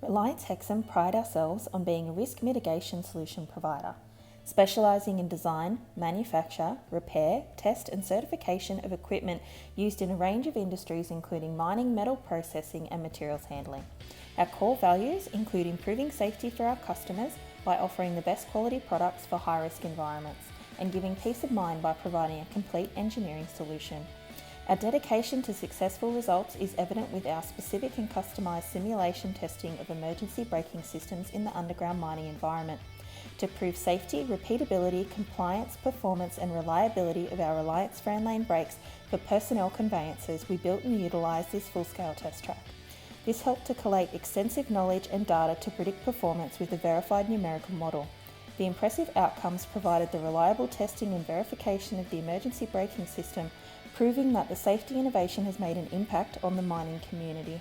Reliance Hexham pride ourselves on being a risk mitigation solution provider, specialising in design, manufacture, repair, test and certification of equipment used in a range of industries including mining, metal processing and materials handling. Our core values include improving safety for our customers by offering the best quality products for high-risk environments and giving peace of mind by providing a complete engineering solution. Our dedication to successful results is evident with our specific and customised simulation testing of emergency braking systems in the underground mining environment. To prove safety, repeatability, compliance, performance and reliability of our Reliance Lane brakes for personnel conveyances, we built and utilised this full-scale test track. This helped to collate extensive knowledge and data to predict performance with a verified numerical model. The impressive outcomes provided the reliable testing and verification of the emergency braking system, proving that the safety innovation has made an impact on the mining community.